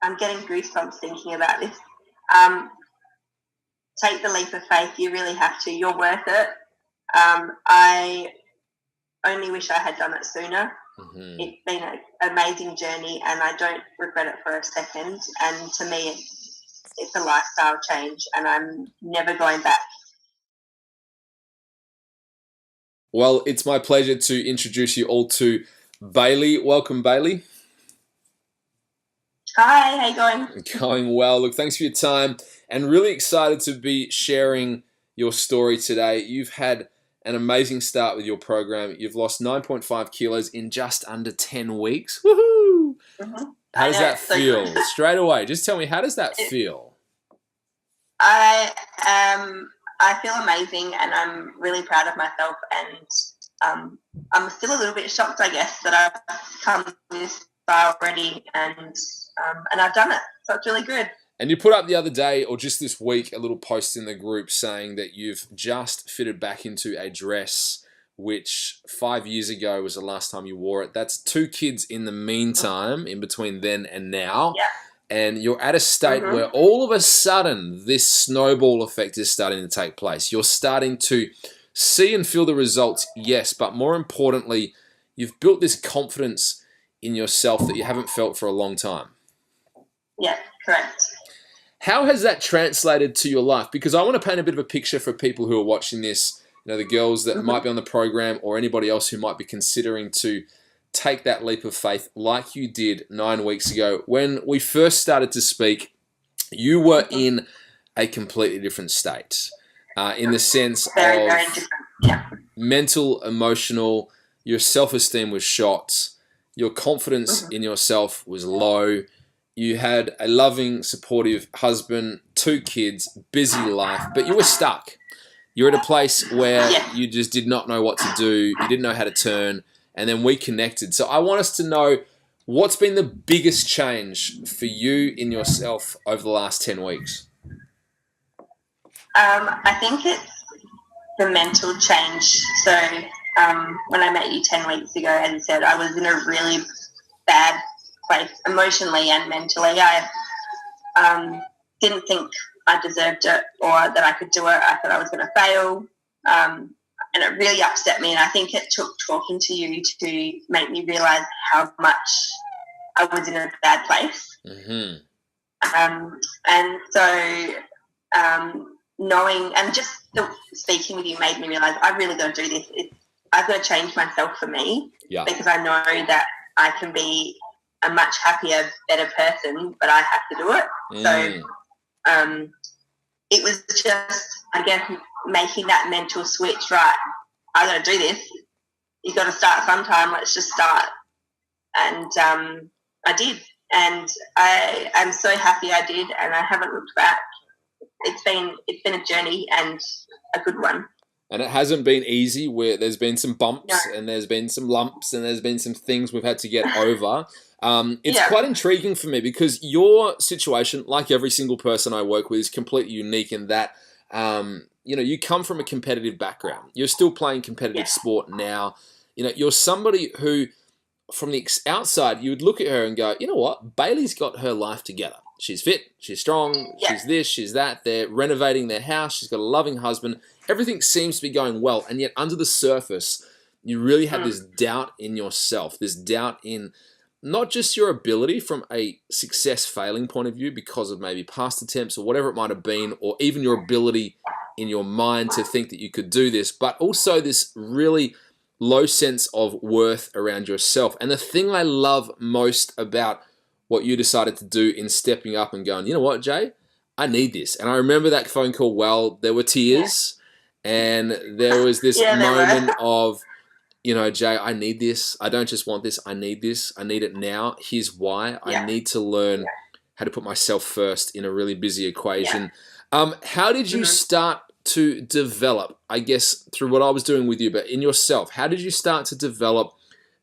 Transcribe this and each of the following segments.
I'm getting goosebumps thinking about this. Um, Take the leap of faith. You really have to. You're worth it. I only wish I had done it sooner. Mm-hmm. It's been an amazing journey, and I don't regret it for a second. And to me, it's a lifestyle change, and I'm never going back. Well, it's my pleasure to introduce you all to Baylee. Welcome, Baylee. Hi, how you going? Going well. Look, thanks for your time, and really excited to be sharing your story today. You've had an amazing start with your program. You've lost 9.5 kilos in just under 10 weeks. Woohoo! Mm-hmm. How does that feel? Straight away, just tell me, how does that feel? I feel amazing, and I'm really proud of myself, and I'm still a little bit shocked, I guess, that I've come this far already, and I've done it, so it's really good. And you put up the other day, or just this week, a little post in the group saying that you've just fitted back into a dress which 5 years ago was the last time you wore it. That's 2 kids in the meantime, in between then and now. Yeah. And you're at a state where all of a sudden this snowball effect is starting to take place. You're starting to see and feel the results, yes, but more importantly, you've built this confidence in yourself that you haven't felt for a long time. Yeah, correct. How has that translated to your life? Because I want to paint a bit of a picture for people who are watching this, you know, the girls that might be on the program or anybody else who might be considering to take that leap of faith like you did 9 weeks ago. When we first started to speak, you were in a completely different state in the sense very of different. Yeah. Mental, emotional, your self-esteem was shot, your confidence in yourself was low, you had a loving, supportive husband, 2 kids, busy life, but you were stuck. You're at a place where you just did not know what to do, you didn't know how to turn, and then we connected. So I want us to know, what's been the biggest change for you in yourself over the last 10 weeks? I think it's the mental change. So when I met you 10 weeks ago, as you said, I was in a really bad place emotionally and mentally. I didn't think I deserved it or that I could do it. I thought I was going to fail. And it really upset me. And I think it took talking to you to make me realise how much I was in a bad place. And so knowing and just speaking with you made me realise I've really got to do this. I've got to change myself for me because I know that I can be a much happier, better person, but I have to do it. So it was just, I guess, making that mental switch, right, I got to do this. You got to start sometime. Let's just start. And I did. And I'm so happy I did, and I haven't looked back. It's been a journey and a good one. And it hasn't been easy, where there's been some bumps and there's been some lumps and there's been some things we've had to get over. It's quite intriguing for me because your situation, like every single person I work with, is completely unique in that, you know, you come from a competitive background. You're still playing competitive sport now. You know, you're somebody who, from the outside, you would look at her and go, you know what, Baylee's got her life together. She's fit, she's strong, she's this, she's that. They're renovating their house, she's got a loving husband. Everything seems to be going well, and yet under the surface, you really had this doubt in yourself, this doubt in not just your ability from a success failing point of view because of maybe past attempts or whatever it might have been, or even your ability in your mind to think that you could do this, but also this really low sense of worth around yourself. And the thing I love most about what you decided to do in stepping up and going, you know what, Jay, I need this. And I remember that phone call well. There were tears and there was this moment of, you know, Jay, I need this. I don't just want this. I need this. I need it now. Here's why. I need to learn how to put myself first in a really busy equation. How did you start to develop, I guess, through what I was doing with you, but in yourself, how did you start to develop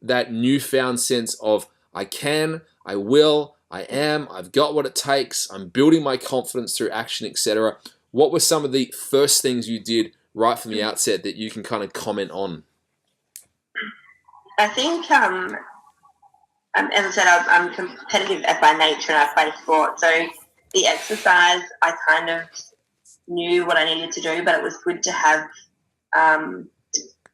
that newfound sense of I can, I will, I am, I've got what it takes, I'm building my confidence through action, etc. What were some of the first things you did right from the outset that you can kind of comment on? I think as I said, I'm competitive by nature and I play sport. So the exercise, I kind of knew what I needed to do, but it was good to have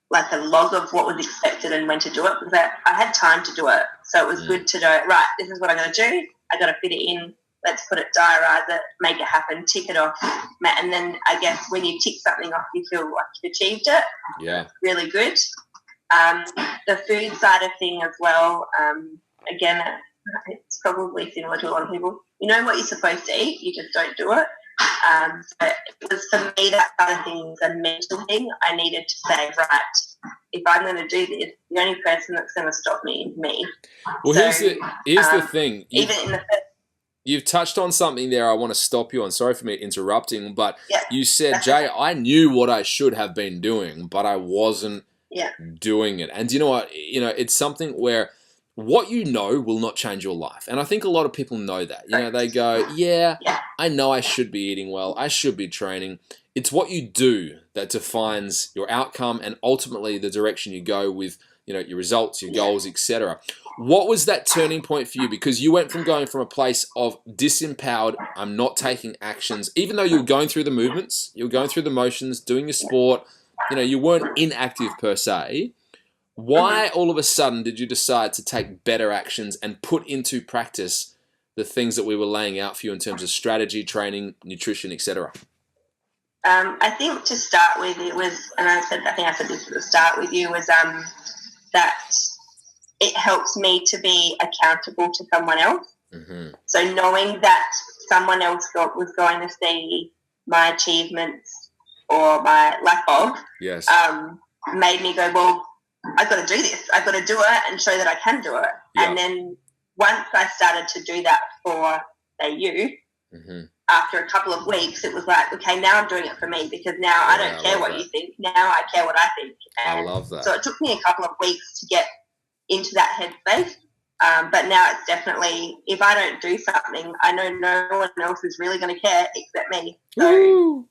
like a log of what was expected and when to do it, because I had time to do it. So it was good to know, right, this is what I'm going to do. I got to fit it in. Let's put it, diarise it, make it happen, tick it off. And then I guess when you tick something off, you feel like you've achieved it. Yeah. Really good. The food side of thing as well, again, it's probably similar to a lot of people. You know what you're supposed to eat, you just don't do it. So it was, for me, that kind of thing was a mental thing. I needed to say, right, if I'm going to do this, the only person that's going to stop me is me. Well, so, here's the thing. Even in the You've touched on something there I want to stop you on. Sorry for me interrupting, but you said, Jay, I knew what I should have been doing, but I wasn't doing it. And you know what? You know, it's something where what you know will not change your life. And I think a lot of people know that. You know, they go, I know I should be eating well. I should be training. It's what you do that defines your outcome and ultimately the direction you go with, you know, your results, your goals, etc. What was that turning point for you? Because you went from going from a place of disempowered, I'm not taking actions, even though you were going through the movements, you were going through the motions, doing your sport, you know, you weren't inactive per se. Why all of a sudden did you decide to take better actions and put into practice the things that we were laying out for you in terms of strategy, training, nutrition, etc.? I think to start with, it was, and I think I said this at the start with you, was that it helps me to be accountable to someone else. So knowing that someone else was going to see my achievements or my lack of, made me go, well, I've got to do this. I've got to do it and show that I can do it. And then once I started to do that for, say, you, after a couple of weeks, it was like, okay, now I'm doing it for me, because now I don't care what you think. Now I care what I think. And I love that. So it took me a couple of weeks to get into that headspace. But now it's definitely, if I don't do something, I know no one else is really going to care except me. So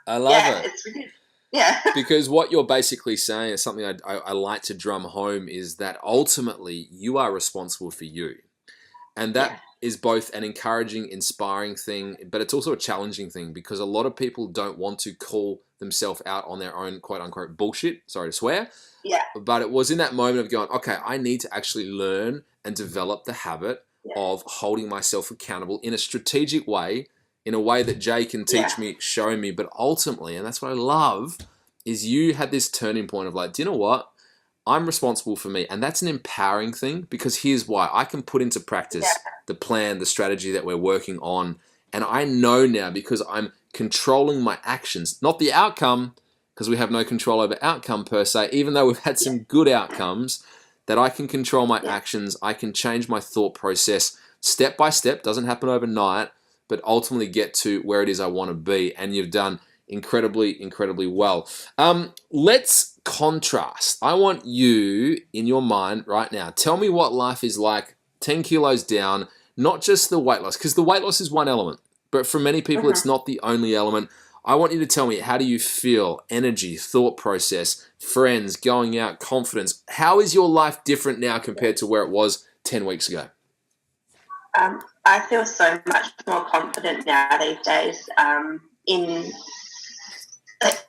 I love it. It's ridiculous. Yeah. Because what you're basically saying is something I like to drum home, is that ultimately you are responsible for you. And that is both an encouraging, inspiring thing, but it's also a challenging thing, because a lot of people don't want to call themselves out on their own quote unquote bullshit. Sorry to swear. Yeah. But it was in that moment of going, okay, I need to actually learn and develop the habit of holding myself accountable in a strategic way, in a way that Jay can teach me, show me. But ultimately, and that's what I love, is you had this turning point of like, do you know what? I'm responsible for me. And that's an empowering thing, because here's why. I can put into practice the plan, the strategy that we're working on. And I know now, because I'm controlling my actions, not the outcome, because we have no control over outcome per se, even though we've had some good outcomes, that I can control my actions. I can change my thought process step by step. Doesn't happen overnight, but ultimately get to where it is I want to be. And you've done incredibly, incredibly well. Let's contrast. I want you, in your mind right now, tell me what life is like 10 kilos down, not just the weight loss, because the weight loss is one element, but for many people it's not the only element. I want you to tell me, how do you feel? Energy, thought process, friends, going out, confidence. How is your life different now compared to where it was 10 weeks ago? I feel so much more confident now these days in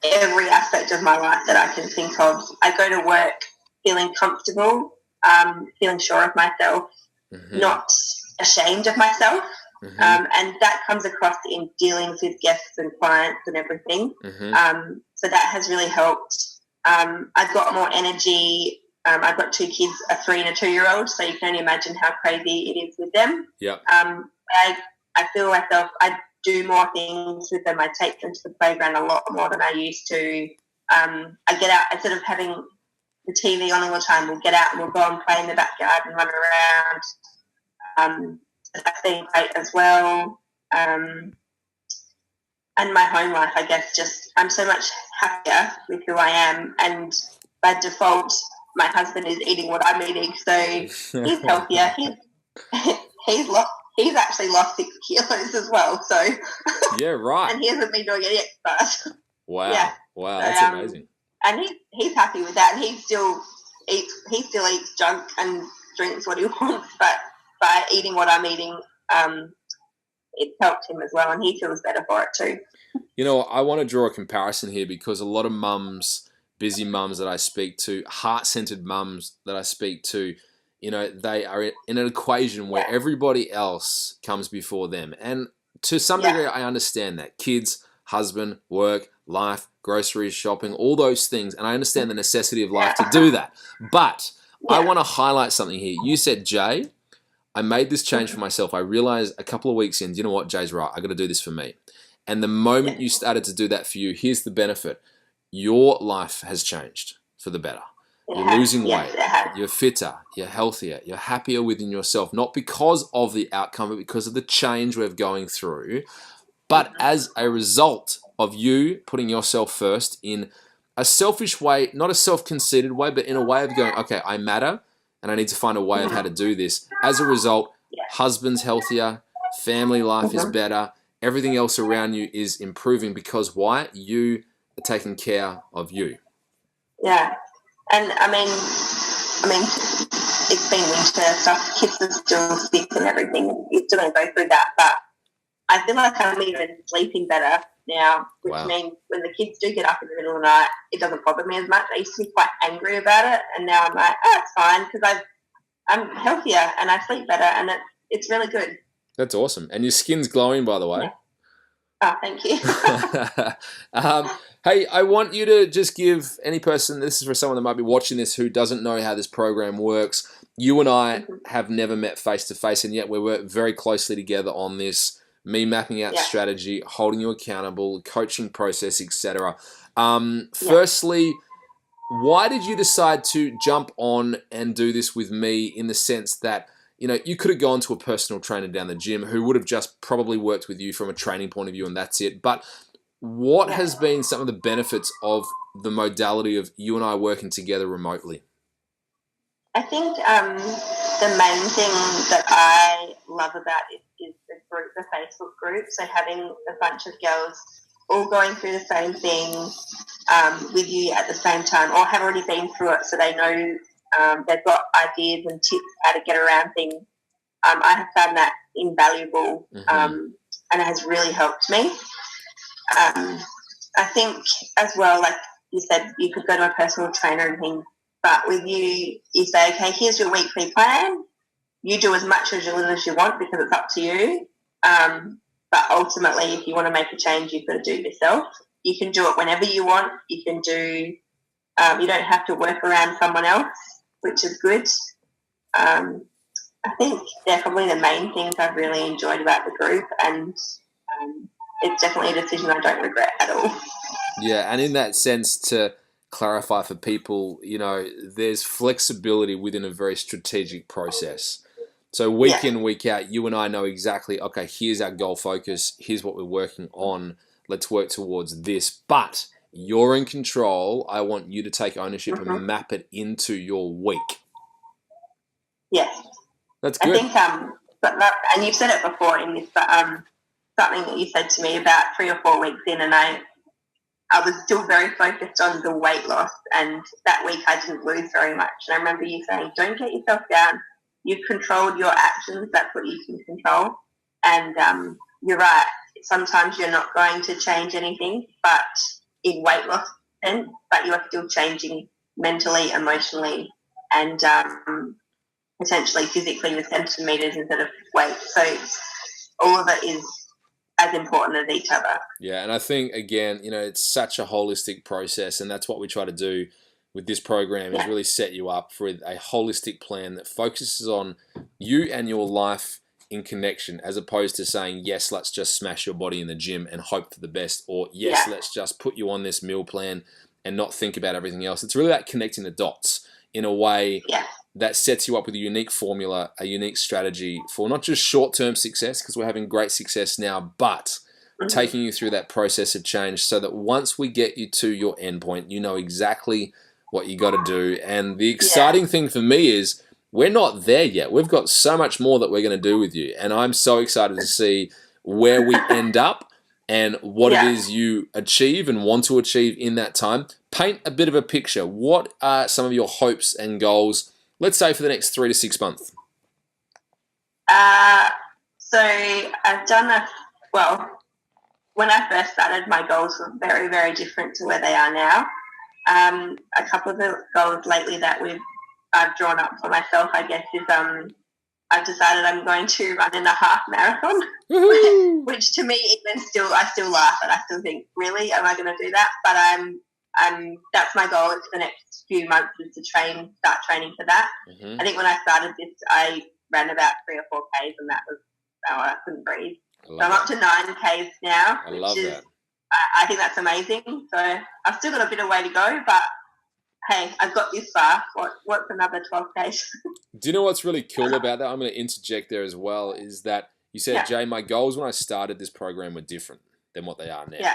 every aspect of my life that I can think of. I go to work feeling comfortable, feeling sure of myself, not ashamed of myself. And that comes across in dealings with guests and clients and everything. So that has really helped. I've got more energy. I've got two kids, a 3 and a 2-year-old, so you can only imagine how crazy it is with them. I feel myself, I do more things with them. I take them to the playground a lot more than I used to. I get out, instead of having the TV on all the time, we'll get out and we'll go and play in the backyard and run around. That's been great as well. And my home life, I guess, just I'm so much happier with who I am, and by default my husband is eating what I'm eating, so he's healthier. He's actually lost 6 kilos as well, so yeah, right. And he hasn't been doing any exercise. Wow. Wow, that's amazing. And he's happy with that, and he still eats junk and drinks what he wants, but by eating what I'm eating, it's helped him as well, and he feels better for it too. You know, I want to draw a comparison here because a lot of mums, busy mums that I speak to, heart-centered mums that I speak to, you know, they are in an equation where everybody else comes before them. And to some degree, I understand that. Kids, husband, work, life, groceries, shopping, all those things. And I understand the necessity of life to do that. But I want to highlight something here. You said, Jay, I made this change for myself. I realized a couple of weeks in, you know what, Jay's right. I got to do this for me. And the moment you started to do that for you, here's the benefit. Your life has changed for the better. You're losing weight. You're fitter. You're healthier. You're happier within yourself. Not because of the outcome, but because of the change we're going through. But as a result of you putting yourself first in a selfish way, not a self-conceited way, but in a way of going, okay, I matter, and I need to find a way of how to do this. As a result, husband's healthier, family life is better, everything else around you is improving because why? You are taking care of you. Yeah. And I mean, it's been winter, stuff, kids are still sick and everything. You're still going to go through that. But I feel like I'm even sleeping better now, which means when the kids do get up in the middle of the night, it doesn't bother me as much. I used to be quite angry about it, and now I'm like, it's fine because I'm healthier and I sleep better, and it's really good. That's awesome. And your skin's glowing, by the way. Yeah. Oh, thank you. Hey, I want you to just give any person, this is for someone that might be watching this who doesn't know how this program works. You and I have never met face-to-face, and yet we work very closely together on this, me mapping out strategy, holding you accountable, coaching process, etc. Firstly, why did you decide to jump on and do this with me in the sense that, you know, you could have gone to a personal trainer down the gym who would have just probably worked with you from a training point of view and that's it. But what has been some of the benefits of the modality of you and I working together remotely? I think the main thing that I love about it is the group, the Facebook group. So having a bunch of girls all going through the same thing with you at the same time, or have already been through it, so they know they've got ideas and tips how to get around things. I have found that invaluable, and it has really helped me. I think as well, like you said, you could go to a personal trainer and things, but with you, you say, okay, here's your weekly plan. You do as much as you want because it's up to you. But ultimately, if you want to make a change, you've got to do it yourself. You can do it whenever you want. You can do. You don't have to work around someone else, which is good. I think they're probably the main things I've really enjoyed about the group, and it's definitely a decision I don't regret at all. Yeah, and in that sense, to clarify for people, you know, there's flexibility within a very strategic process. So week in, week out, you and I know exactly, okay, here's our goal focus, here's what we're working on, let's work towards this. But you're in control. I want you to take ownership and map it into your week. Yes. That's good. I think, and you've said it before in this, but something that you said to me about 3 or 4 weeks in, and I was still very focused on the weight loss, and that week I didn't lose very much. And I remember you saying, don't get yourself down. You've controlled your actions. That's what you can control. And you're right. Sometimes you're not going to change anything, but in weight loss sense, but you are still changing mentally, emotionally, and potentially physically with centimetres instead of weight. So all of it is as important as each other. Yeah, and I think, again, you know, it's such a holistic process, and that's what we try to do with this program is really set you up for a holistic plan that focuses on you and your life in connection, as opposed to saying, yes, let's just smash your body in the gym and hope for the best, or yes, let's just put you on this meal plan and not think about everything else. It's really about connecting the dots in a way that sets you up with a unique formula, a unique strategy for not just short-term success, because we're having great success now, but taking you through that process of change so that once we get you to your endpoint, you know exactly what you got to do. And the exciting thing for me is we're not there yet. We've got so much more that we're going to do with you. And I'm so excited to see where we end up and what it is you achieve and want to achieve in that time. Paint a bit of a picture. What are some of your hopes and goals Let's say for the next 3 to 6 months. So I've done when I first started, my goals were very, very different to where they are now. A couple of the goals lately that I've drawn up for myself, I guess, is I've decided I'm going to run in a half marathon, which to me, even still, I still laugh and I still think, really, am I going to do that? But that's my goal for the next few months, is to start training for that. I think when I started this, I ran about 3 or 4 Ks, and that was, I couldn't breathe. So I'm up to 9 Ks now, I think that's amazing. So I've still got a bit of way to go, but hey, I've got this far. What's another 12 Ks? Do you know what's really cool about that? I'm going to interject there as well, is that you said, Jay, my goals when I started this program were different than what they are now. Yeah.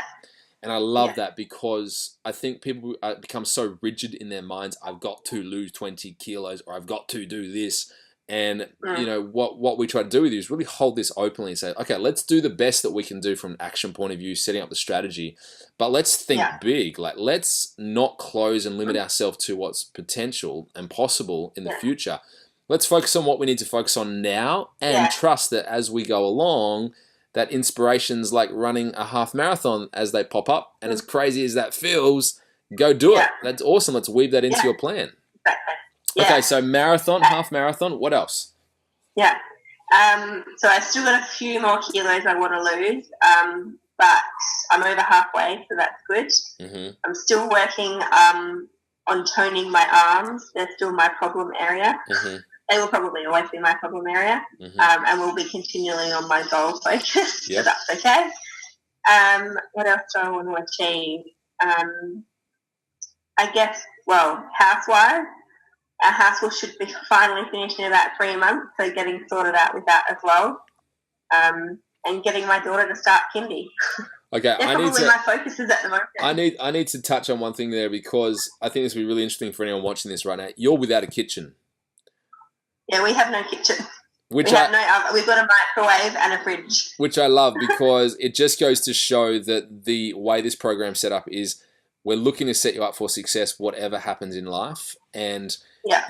And I love that, because I think people become so rigid in their minds. I've got to lose 20 kilos, or I've got to do this. And, you know, what we try to do with you is really hold this openly and say, okay, let's do the best that we can do from an action point of view, setting up the strategy. But let's think big. Like, let's not close and limit ourselves to what's potential and possible in the future. Let's focus on what we need to focus on now, and trust that as we go along, that inspirations like running a half marathon as they pop up. And as crazy as that feels, go do it. That's awesome. Let's weave that into your plan. Exactly. Okay, so marathon, half marathon, what else? Yeah. So I still got a few more kilos I want to lose, but I'm over halfway, so that's good. I'm still working on toning my arms. They're still my problem area. They will probably always be my problem area, and we'll be continually on my goal focus, so that's okay. What else do I want to achieve? I guess, house-wise, our house should be finally finished in about 3 months, so getting sorted out with that as well, and getting my daughter to start kindy. Okay, my focus is at the moment. I need to touch on one thing there, because I think this will be really interesting for anyone watching this right now. You're without a kitchen. Yeah, we have no kitchen. We've got a microwave and a fridge. Which I love, because it just goes to show that the way this program's set up is we're looking to set you up for success, whatever happens in life. And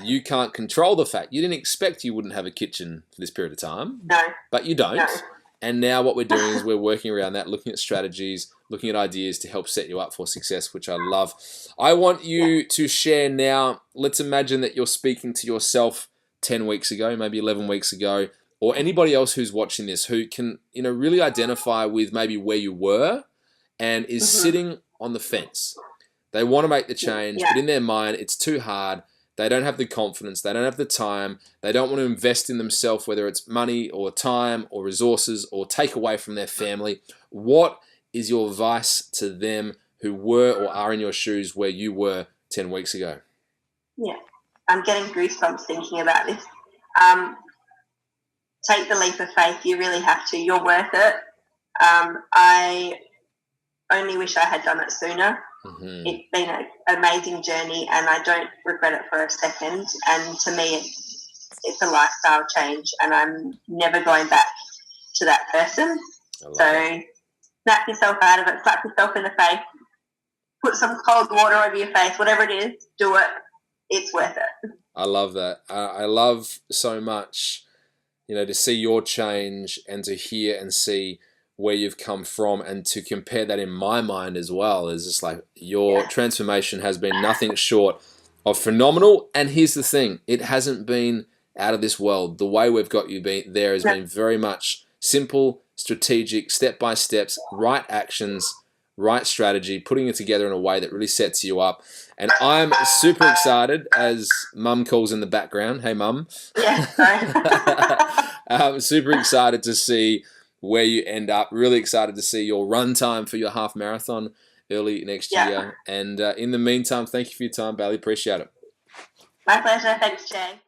you can't control the fact. You didn't expect you wouldn't have a kitchen for this period of time. No. But you don't. No. And now what we're doing is we're working around that, looking at strategies, looking at ideas to help set you up for success, which I love. I want you to share now. Let's imagine that you're speaking to yourself 10 weeks ago, maybe 11 weeks ago, or anybody else who's watching this who can, really identify with maybe where you were and is sitting on the fence. They want to make the change, but in their mind, it's too hard. They don't have the confidence. They don't have the time. They don't want to invest in themselves, whether it's money or time or resources, or take away from their family. What is your advice to them who were or are in your shoes where you were 10 weeks ago? Yeah, I'm getting goosebumps thinking about this. Take the leap of faith. You really have to. You're worth it. I only wish I had done it sooner. It's been an amazing journey, and I don't regret it for a second. And to me, it's a lifestyle change, and I'm never going back to that person. So snap yourself out of it, slap yourself in the face, put some cold water over your face, whatever it is, do it. It's worth it. I love that. I love so much, to see your change and to hear and see where you've come from, and to compare that in my mind as well. Is just like your transformation has been nothing short of phenomenal. And here's the thing, it hasn't been out of this world. The way we've got you there has been very much simple, strategic, step-by-steps, right actions, right strategy, putting it together in a way that really sets you up. And I'm super excited, as Mum calls in the background. Hey, Mum. Yeah, sorry. I'm super excited to see where you end up. Really excited to see your run time for your half marathon early next year. And in the meantime, thank you for your time, Baylee. Appreciate it. My pleasure. Thanks, Jay.